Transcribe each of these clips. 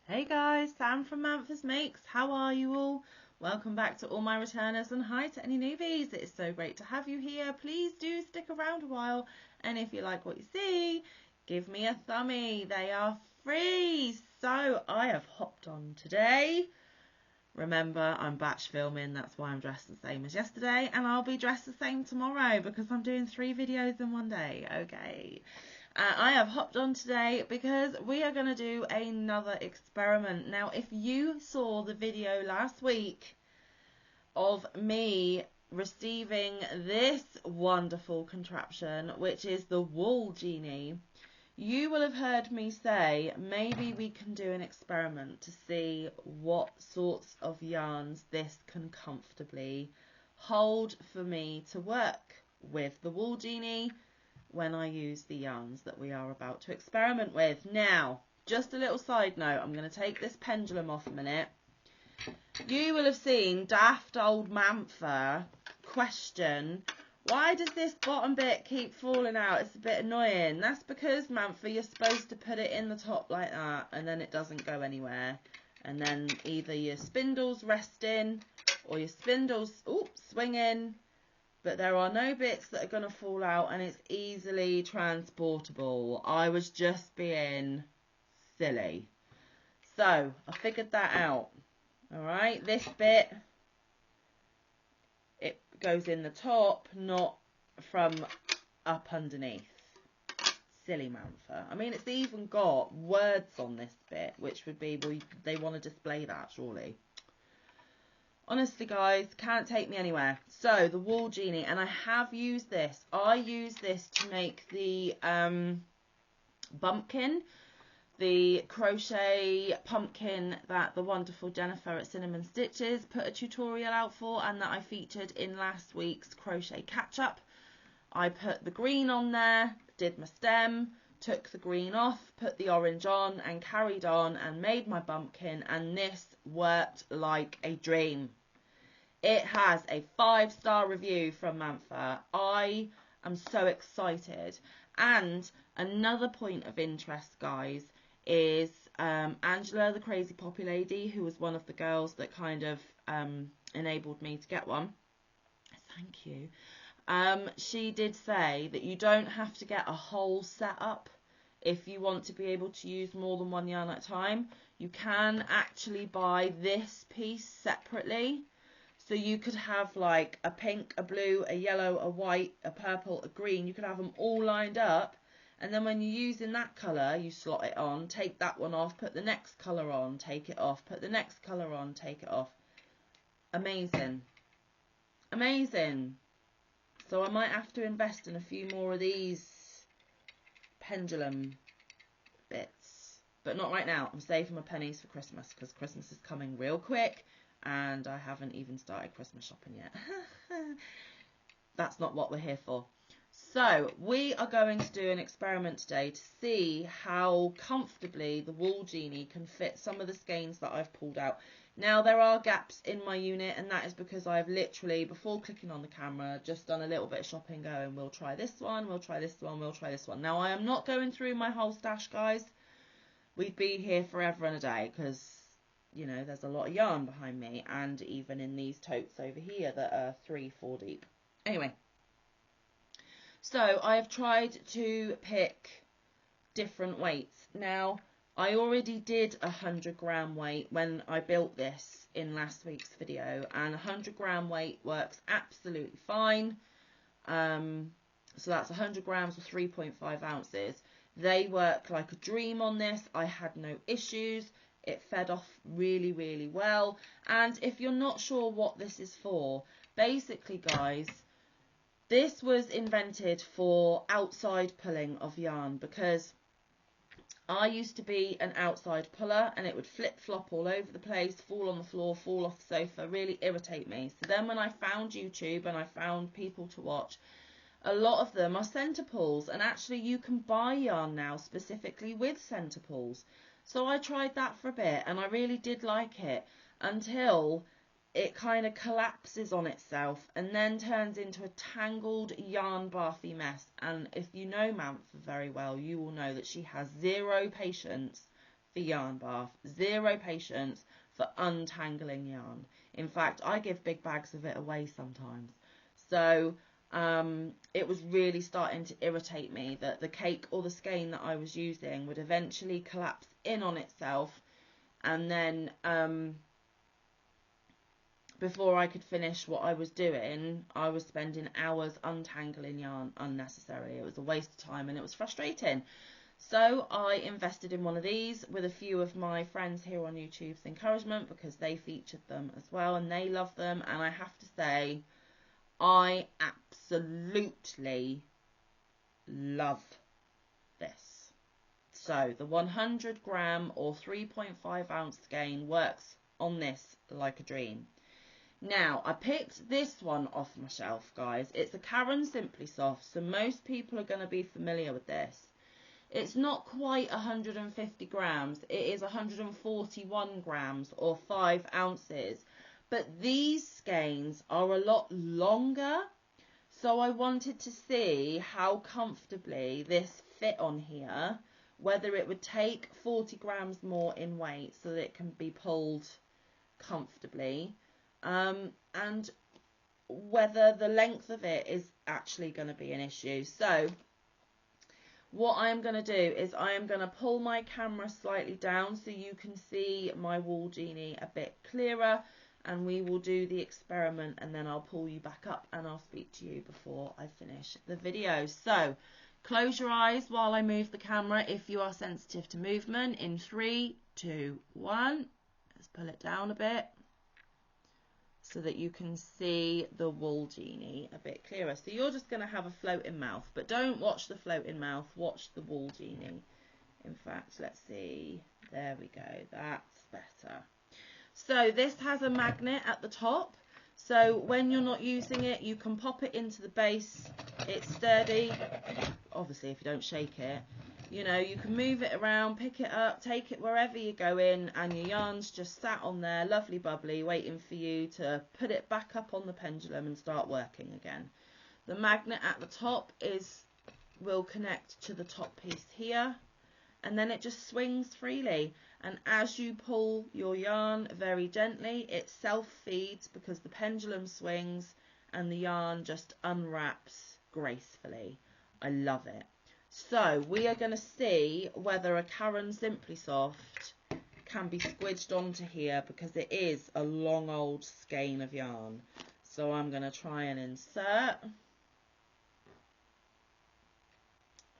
Hey guys, Sam from Manfa's Makes. How are you all? Welcome back to all my returners and hi to any newbies. It is so great to have you here. Please do stick around a while, and if you like what you see, give me a thumbie. They are free. So I have hopped on today. Remember, I'm batch filming, that's why I'm dressed the same as yesterday, and I'll be dressed the same tomorrow because I'm doing 3 videos in one day. Okay. I have hopped on today because we are going to do another experiment. Now, if you saw the video last week of me receiving this wonderful contraption, which is the Wool Jeanie, you will have heard me say maybe we can do an experiment to see what sorts of yarns this can comfortably hold for me to work with the Wool Jeanie when I use the yarns that we are about to experiment with. Now, just a little side note, I'm going to take this pendulum off a minute. You will have seen daft old Manfa question, why does this bottom bit keep falling out? It's a bit annoying. That's because, Manfa, you're supposed to put it in the top like that and then it doesn't go anywhere. And then either your spindle's resting or your spindle's swinging. But there are no bits that are going to fall out and it's easily transportable. I was just being silly. So, I figured that out. Alright, this bit, it goes in the top, not from up underneath. Silly Manfa. I mean, it's even got words on this bit, which would be, well, they want to display that, surely. Honestly, guys, can't take me anywhere. So, the Wool Jeanie, and I have used this. I use this to make the bumpkin, the crochet pumpkin that the wonderful Jennifer at Cinnamon Stitches put a tutorial out for, and that I featured in last week's crochet catch-up. I put the green on there, did my stem, took the green off, put the orange on, and carried on and made my bumpkin, and this worked like a dream. It has a 5-star review from Manfa. I am so excited. And another point of interest, guys, is Angela, the Crazy Poppy Lady, who was one of the girls that kind of enabled me to get one. Thank you. She did say that you don't have to get a whole setup if you want to be able to use more than one yarn at a time. You can actually buy this piece separately. So you could have like a pink, a blue, a yellow, a white, a purple, a green. You could have them all lined up. And then when you're using that colour, you slot it on, take that one off, put the next colour on, take it off, put the next colour on, take it off. Amazing. Amazing. So I might have to invest in a few more of these pendulum bits. But not right now. I'm saving my pennies for Christmas because Christmas is coming real quick. And I haven't even started Christmas shopping yet. That's not what we're here for. So we are going to do an experiment today to see how comfortably the Wool Jeanie can fit some of the skeins that I've pulled out. Now there are gaps in my unit, and that is because I've literally, before clicking on the camera, just done a little bit of shopping going, we'll try this one, we'll try this one, we'll try this one. Now I am not going through my whole stash, guys. We'd be here forever and a day because, you know, there's a lot of yarn behind me, and even in these totes over here that are 3-4 deep. Anyway, so I have tried to pick different weights. Now, I already did a 100-gram weight when I built this in last week's video, and a 100-gram weight works absolutely fine. So that's 100 grams or 3.5 ounces. They work like a dream on this. I had no issues. It fed off really, really well. And if you're not sure what this is for, basically, guys, this was invented for outside pulling of yarn, because I used to be an outside puller and it would flip-flop all over the place, fall on the floor, fall off the sofa, really irritate me. So then when I found YouTube and I found people to watch, a lot of them are centre pulls, and actually you can buy yarn now specifically with centre pulls. So I tried that for a bit and I really did like it until it kind of collapses on itself and then turns into a tangled yarn bathy mess. And if you know Manfa very well, you will know that she has zero patience for yarn bath, zero patience for untangling yarn. In fact, I give big bags of it away sometimes. So it was really starting to irritate me that the cake or the skein that I was using would eventually collapse in on itself, and then before I could finish what I was doing, I was spending hours untangling yarn unnecessarily. It was a waste of time and it was frustrating. So I invested in one of these with a few of my friends here on YouTube's encouragement, because they featured them as well and they love them. And I have to say, I absolutely love this. So the 100 gram or 3.5 ounce skein works on this like a dream. Now, I picked this one off my shelf, guys. It's a Karen Simply Soft, so most people are going to be familiar with this. It's not quite 150 grams. It is 141 grams or 5 ounces. But these skeins are a lot longer, so I wanted to see how comfortably this fit on here, whether it would take 40 grams more in weight so that it can be pulled comfortably. And whether the length of it is actually going to be an issue. So what I'm going to do is I am going to pull my camera slightly down so you can see my Wool Jeanie a bit clearer, and we will do the experiment, and then I'll pull you back up and I'll speak to you before I finish the video. So close your eyes while I move the camera if you are sensitive to movement. In 3, 2, 1. Let's pull it down a bit so that you can see the Wool Jeanie a bit clearer. So you're just going to have a floating mouth, but don't watch the floating mouth, watch the Wool Jeanie. In fact, let's see, there we go, that's better. So this has a magnet at the top, so when you're not using it, you can pop it into the base. It's sturdy, obviously if you don't shake it. You know, you can move it around, pick it up, take it wherever you go in, and your yarn's just sat on there, lovely bubbly, waiting for you to put it back up on the pendulum and start working again. The magnet at the top will connect to the top piece here, and then it just swings freely. And as you pull your yarn very gently, it self-feeds because the pendulum swings and the yarn just unwraps gracefully. I love it. So we are going to see whether a Karen Simply Soft can be squidged onto here, because it is a long old skein of yarn. So I'm going to try and insert.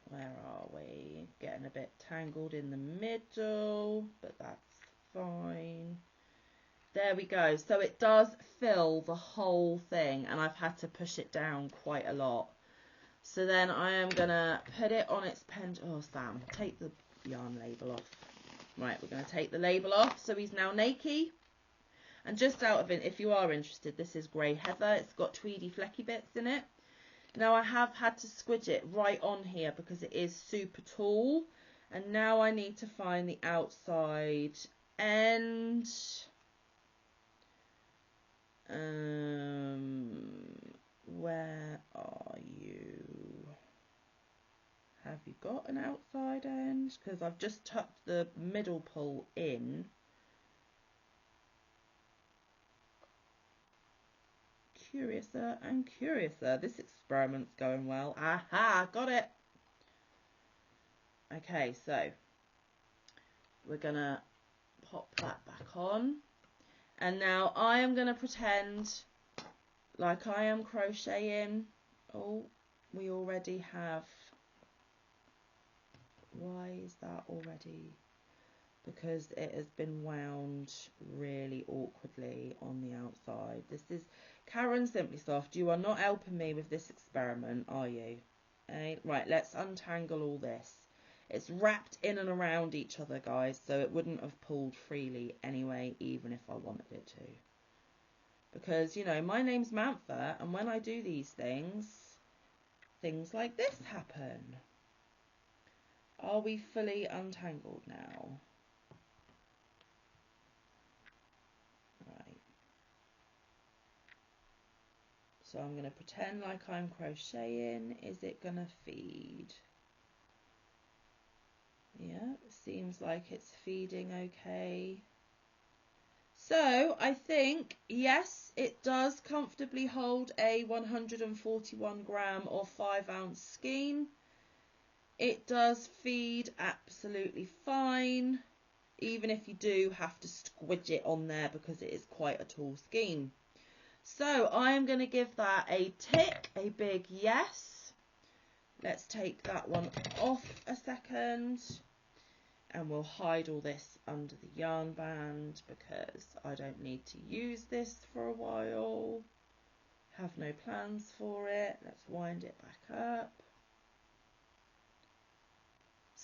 Where are we? Getting a bit tangled in the middle, but that's fine. There we go. So it does fill the whole thing, and I've had to push it down quite a lot. So then I am going to put it on its oh, Sam, take the yarn label off. Right, we're going to take the label off. So he's now naked. And just out of it, if you are interested, this is grey heather. It's got tweedy flecky bits in it. Now I have had to squidge it right on here because it is super tall. And now I need to find the outside end. Where are you? Have you got an outside end? Because I've just tucked the middle pull in. Curiouser and curiouser. This experiment's going well. Aha, got it. Okay, so we're going to pop that back on. And now I am going to pretend like I am crocheting. Oh, we already have. Why is that already? Because it has been wound really awkwardly on the outside. This is Karen Simply Soft. You are not helping me with this experiment, are you? Right, let's untangle all this. It's wrapped in and around each other, guys, so it wouldn't have pulled freely anyway, even if I wanted it to. Because, you know, my name's Manfa, and when I do these things, things like this happen. Are we fully untangled now? Right. So I'm going to pretend like I'm crocheting. Is it going to feed? Yeah, seems like it's feeding okay. So I think, yes, it does comfortably hold a 141 gram or 5 ounce skein. It does feed absolutely fine, even if you do have to squidge it on there because it is quite a tall skein. So I am going to give that a tick, a big yes. Let's take that one off a second. And we'll hide all this under the yarn band because I don't need to use this for a while. Have no plans for it. Let's wind it back up.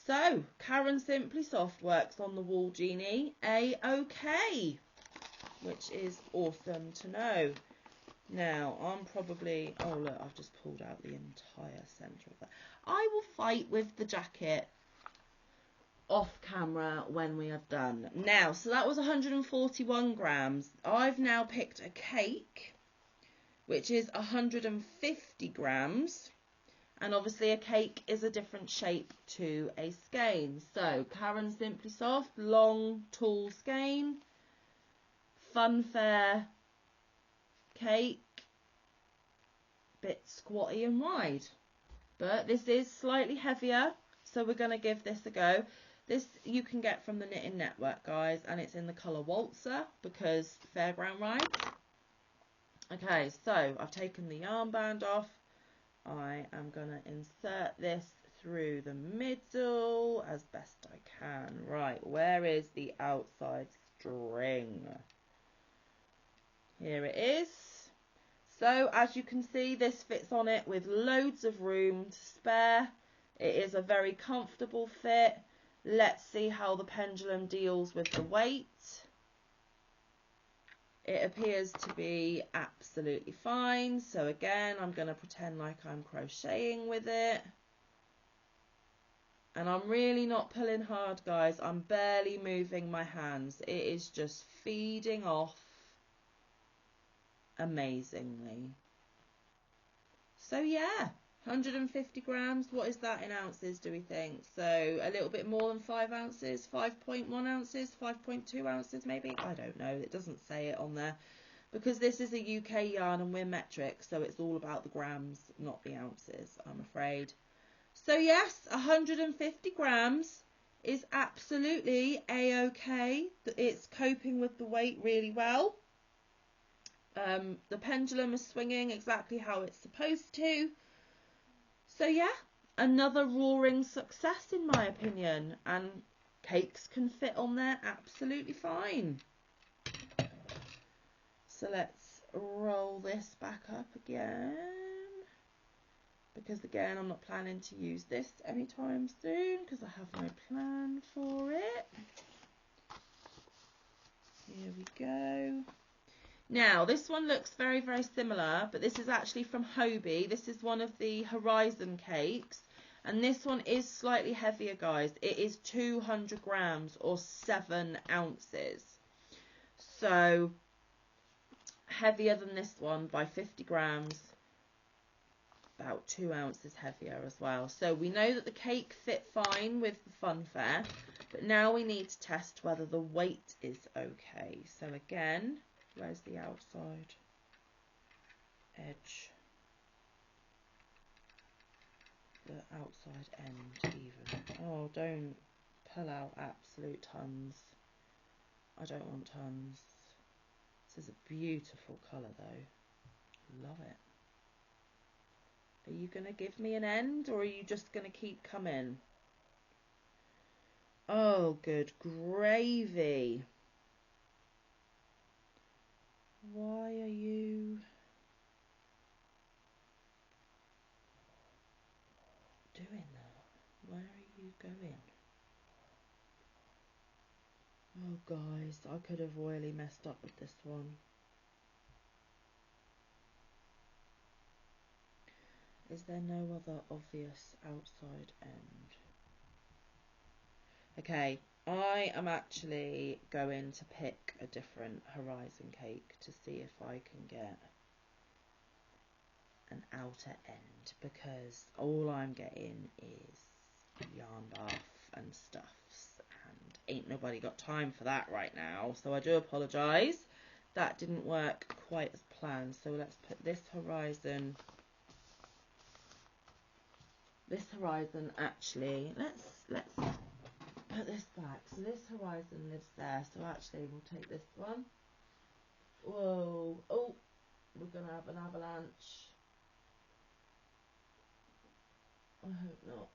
So, Karen Simply Soft works on the Wool Jeanie A-OK, which is awesome to know. Now, I'm probably... Oh, look, I've just pulled out the entire centre of that. I will fight with the jacket off camera when we are done. Now, so that was 141 grams. I've now picked a cake, which is 150 grams. And obviously a cake is a different shape to a skein. So, Karen Simply Soft, long, tall skein. Funfair cake, bit squatty and wide. But this is slightly heavier, so we're going to give this a go. This you can get from the Knitting Network, guys, and it's in the colour Waltzer because fairground rides. Okay, so I've taken the yarn band off. I am going to insert this through the middle as best I can. Right, where is the outside string? Here it is. So as you can see, this fits on it with loads of room to spare. It is a very comfortable fit. Let's see how the pendulum deals with the weight. It appears to be absolutely fine. So again, I'm going to pretend like I'm crocheting with it. And I'm really not pulling hard, guys. I'm barely moving my hands. It is just feeding off amazingly. So yeah. 150 grams, what is that in ounces, do we think? So a little bit more than 5 ounces, 5.1 ounces, 5.2 ounces maybe? I don't know, it doesn't say it on there. Because this is a UK yarn and we're metric, so it's all about the grams, not the ounces, I'm afraid. So yes, 150 grams is absolutely a-okay. It's coping with the weight really well. The pendulum is swinging exactly how it's supposed to. So yeah, another roaring success in my opinion, and cakes can fit on there absolutely fine. So let's roll this back up again, because again I'm not planning to use this anytime soon because I have no plan for it. Here we go. Now, this one looks very, very similar, but this is actually from Hobie. This is one of the Horizon cakes, and this one is slightly heavier, guys. It is 200 grams or 7 ounces. So, heavier than this one by 50 grams, about 2 ounces heavier as well. So, we know that the cake fit fine with the Funfair, but now we need to test whether the weight is okay. So, again... Where's the outside edge? The outside end even. Oh, don't pull out absolute tons. I don't want tons. This is a beautiful colour though. Love it. Are you going to give me an end or are you just going to keep coming? Oh, good gravy. Why are you doing that? Where are you going? Oh guys, I could have royally messed up with this one. Is there no other obvious outside end? Okay, I am actually going to pick a different Horizon cake to see if I can get an outer end, because all I'm getting is yarn bath and stuffs, ain't nobody got time for that right now. So I do apologise. That didn't work quite as planned. So let's put this horizon actually, let's put this back. So this horizon lives there. So actually we'll take this one. Whoa, oh, we're going to have an avalanche. I hope not.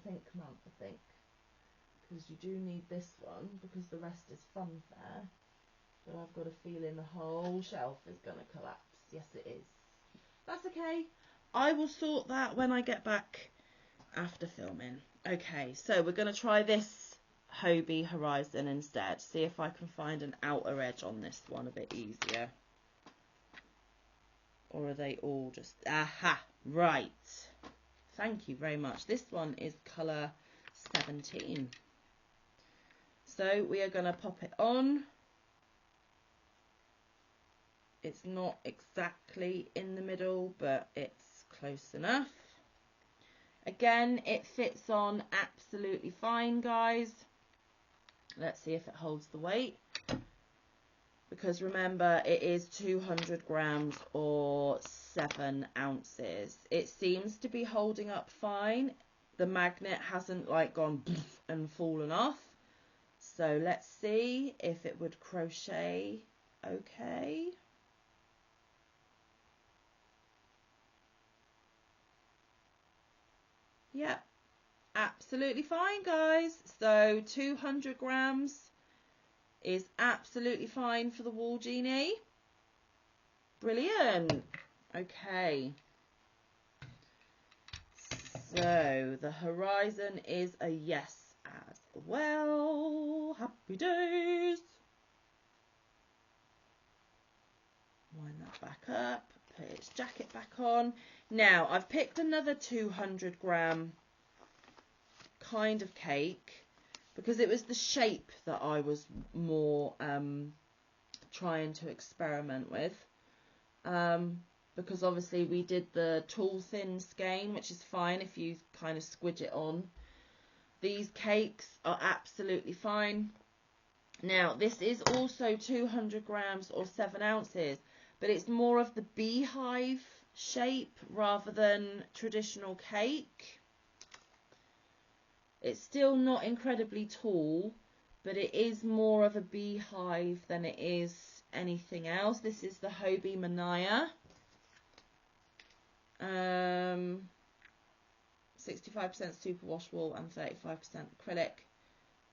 Think, Manfa, think. Because you do need this one, because the rest is funfair. But I've got a feeling the whole shelf is going to collapse. Yes, it is. That's okay. I will sort that when I get back after filming. Okay, so we're going to try this Hobie Horizon instead. See if I can find an outer edge on this one a bit easier. Or are they all just... Aha! Right. Thank you very much. This one is colour 17. So we are going to pop it on. It's not exactly in the middle, but it's close enough. Again, it fits on absolutely fine, guys. Let's see if it holds the weight. Because remember, it is 200 grams or 7 ounces. It seems to be holding up fine. The magnet hasn't like gone and fallen off. So let's see if it would crochet okay. Yep, absolutely fine, guys. So 200 grams is absolutely fine for the Wool Jeanie. Brilliant. Okay. So the horizon is a yes as well. Happy days. Wind that back up. Put its jacket back on. Now I've picked another 200 gram kind of cake because it was the shape that I was more trying to experiment with. Because obviously we did the tall thin skein, which is fine if you kind of squidge it on. These cakes are absolutely fine. Now this is also 200 grams or 7 ounces, but it's more of the beehive shape rather than traditional cake. It's still not incredibly tall, but it is more of a beehive than it is anything else. This is the Hobie Manaya. 65% superwash wool and 35% acrylic,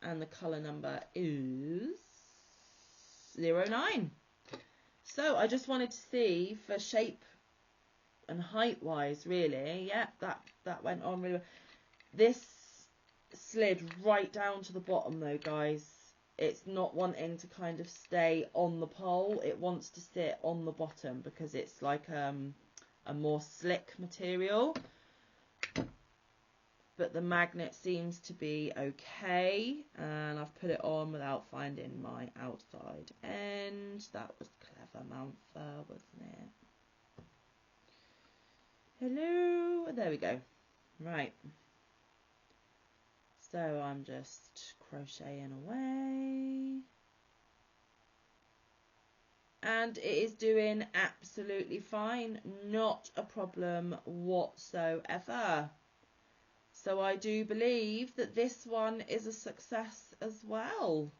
and the colour number is 09. So I just wanted to see for shape and height wise, really. Yep, that went on really well. This slid right down to the bottom though, guys. It's not wanting to kind of stay on the pole, it wants to sit on the bottom because it's like a more slick material. But the magnet seems to be okay, and I've put it on without finding my outside end. That was clever, Manfa, wasn't it? Hello, there we go. Right, so I'm just crocheting away, and it is doing absolutely fine, not a problem whatsoever. So I do believe that this one is a success as well.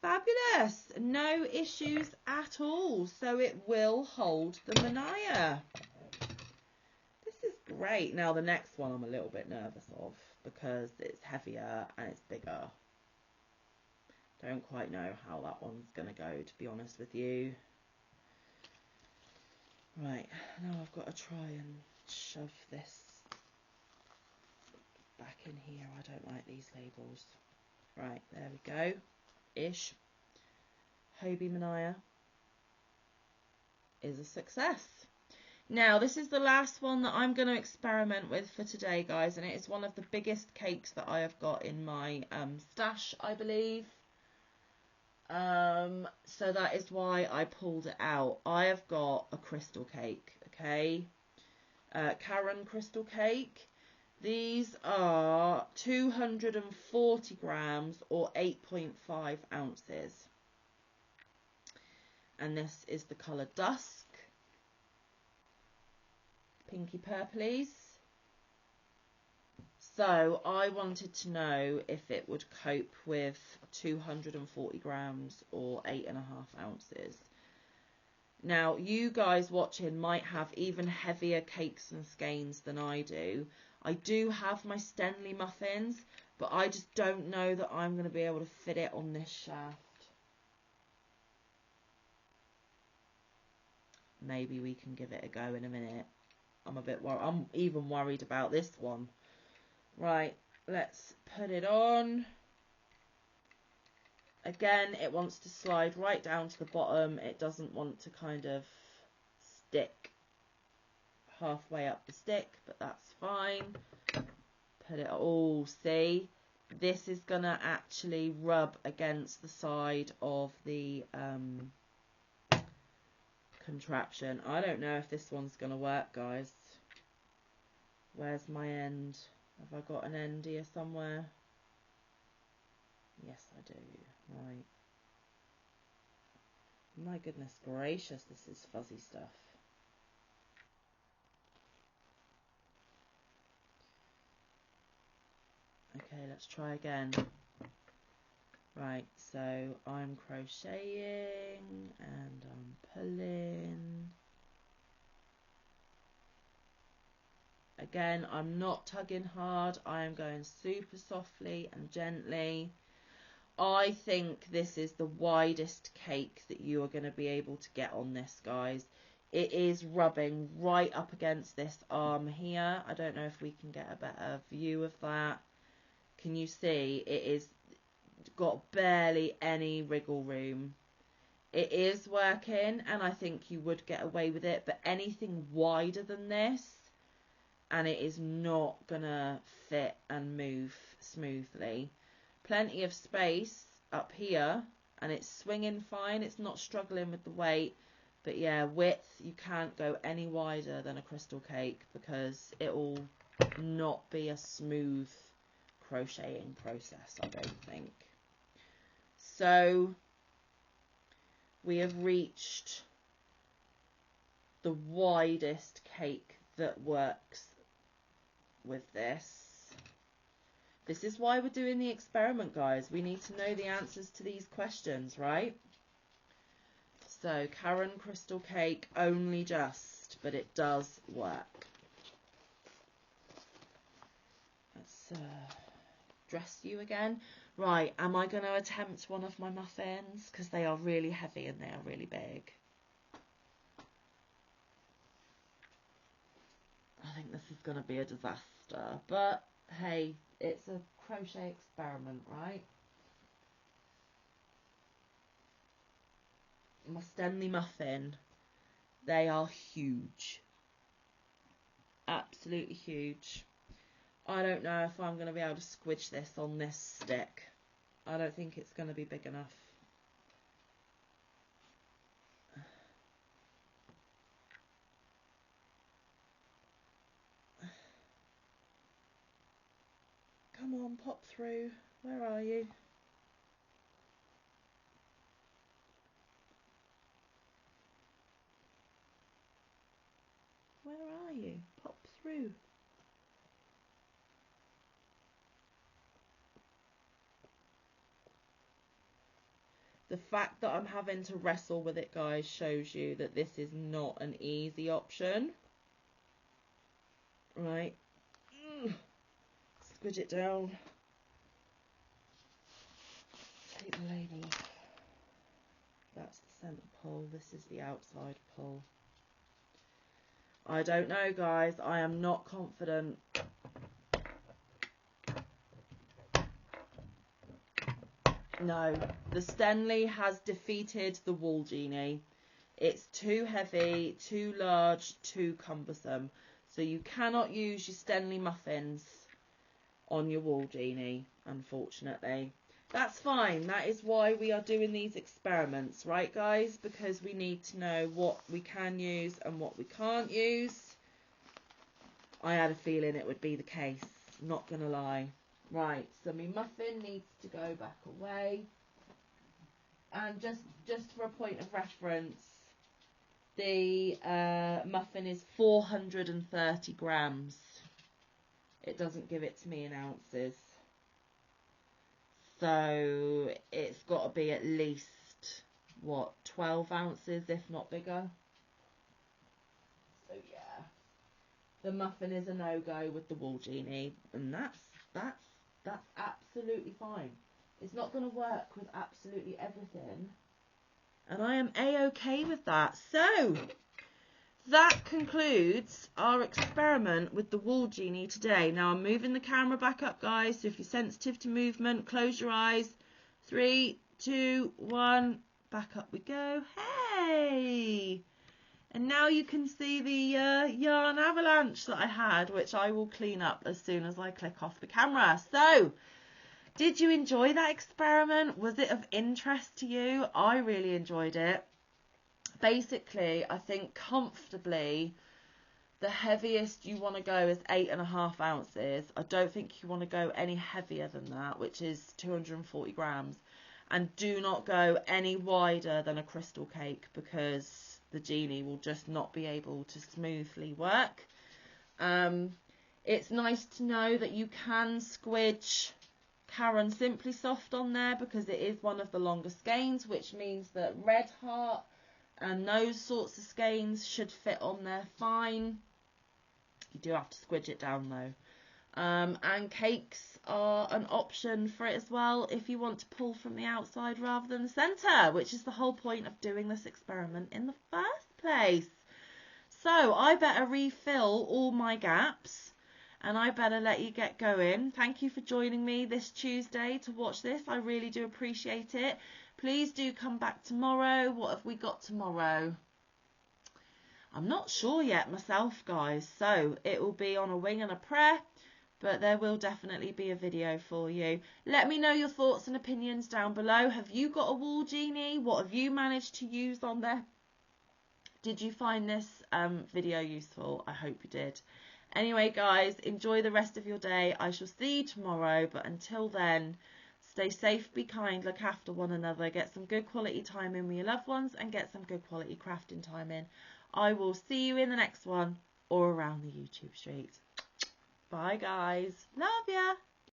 Fabulous. No issues at all. So it will hold the Manaya. This is great. Now the next one I'm a little bit nervous of because it's heavier and it's bigger. Don't quite know how that one's going to go, to be honest with you. Right, now I've got to try and shove this back in here. I don't like these labels. Right, there we go. Ish. Hobie Manaya is a success. Now this is the last one that I'm going to experiment with for today, guys, and it is one of the biggest cakes that I have got in my stash, I believe. So that is why I pulled it out. I have got a crystal cake, okay? Karen Crystal Cake. These are 240 grams or 8.5 ounces. And this is the colour Dusk. Pinky purplies. So I wanted to know if it would cope with 240 grams or 8.5 ounces. Now, you guys watching might have even heavier cakes and skeins than I do. I do have my Stanley muffins, but I just don't know that I'm going to be able to fit it on this shaft. Maybe we can give it a go in a minute. I'm a bit worried. I'm even worried about this one. Right, let's put it on. Again, it wants to slide right down to the bottom. It doesn't want to kind of stick halfway up the stick, but that's fine. Put it all, see? This is going to actually rub against the side of the contraption. I don't know if this one's going to work, guys. Where's my end? Have I got an end here somewhere? Yes, I do. Right. My goodness gracious, this is fuzzy stuff. Okay, let's try again. Right, so I'm crocheting and I'm pulling. Again, I'm not tugging hard. I am going super softly and gently. I think this is the widest cake that you are going to be able to get on this, guys. It is rubbing right up against this arm here. I don't know if we can get a better view of that. Can you see? It is got barely any wriggle room. It is working, and I think you would get away with it, but anything wider than this, and it is not gonna fit and move smoothly. Plenty of space up here, and it's swinging fine. It's not struggling with the weight, but yeah, width, you can't go any wider than a crystal cake because it will not be a smooth crocheting process, I don't think. So we have reached the widest cake that works with this. This is why we're doing the experiment, guys. We need to know the answers to these questions, right? So Karen Crystal Cake, only just, but it does work. Let's dress you again. Right, am I going to attempt one of my muffins? Because they are really heavy and they are really big. I think this is going to be a disaster. But, hey, it's a crochet experiment, right? My Stanley muffin. They are huge. Absolutely huge. I don't know if I'm going to be able to squidge this on this stick. I don't think it's going to be big enough. Come on, pop through. Where are you? Where are you? Pop through. The fact that I'm having to wrestle with it, guys, shows you that this is not an easy option. Right. Squidge it down. Take the label off. That's the centre pull. This is the outside pull. I don't know, guys. I am not confident. No, the Stanley has defeated the Wool Jeanie. It's too heavy, too large, too cumbersome. So you cannot use your Stanley muffins on your Wool Jeanie, unfortunately. That's fine. That is why we are doing these experiments, right, guys? Because we need to know what we can use and what we can't use. I had a feeling it would be the case, not going to lie. Right, so my muffin needs to go back away. And just for a point of reference, the muffin is 430 grams. It doesn't give it to me in ounces. So it's got to be at least, what, 12 ounces, if not bigger. So yeah, the muffin is a no-go with the Wool Jeanie, and that's absolutely fine. It's not going to work with absolutely everything, and I am a-okay with that. So that concludes our experiment with the Wool Jeanie today. Now I'm moving the camera back up, guys, so if you're sensitive to movement, close your eyes. 3, 2, 1, back up we go. Hey! And now you can see the yarn avalanche that I had, which I will clean up as soon as I click off the camera. So, did you enjoy that experiment? Was it of interest to you? I really enjoyed it. Basically, I think comfortably the heaviest you want to go is 8.5 ounces. I don't think you want to go any heavier than that, which is 240 grams. And do not go any wider than a crystal cake, because the Jeanie will just not be able to smoothly work. It's nice to know that you can squidge Karen Simply Soft on there, because it is one of the longer skeins, which means that Red Heart and those sorts of skeins should fit on there fine. You do have to squidge it down though. And cakes are an option for it as well if you want to pull from the outside rather than the centre, which is the whole point of doing this experiment in the first place. So I better refill all my gaps, and I better let you get going. Thank you for joining me this Tuesday to watch this. I really do appreciate it. Please do come back tomorrow. What have we got tomorrow? I'm not sure yet myself, guys, so it will be on a wing and a prayer, but there will definitely be a video for you. Let me know your thoughts and opinions down below. Have you got a Wool Jeanie? What have you managed to use on there? Did you find this video useful? I hope you did. Anyway, guys, enjoy the rest of your day. I shall see you tomorrow, but until then, stay safe, be kind, look after one another, get some good quality time in with your loved ones, and get some good quality crafting time in. I will see you in the next one, or around the YouTube streets. Bye, guys. Love ya.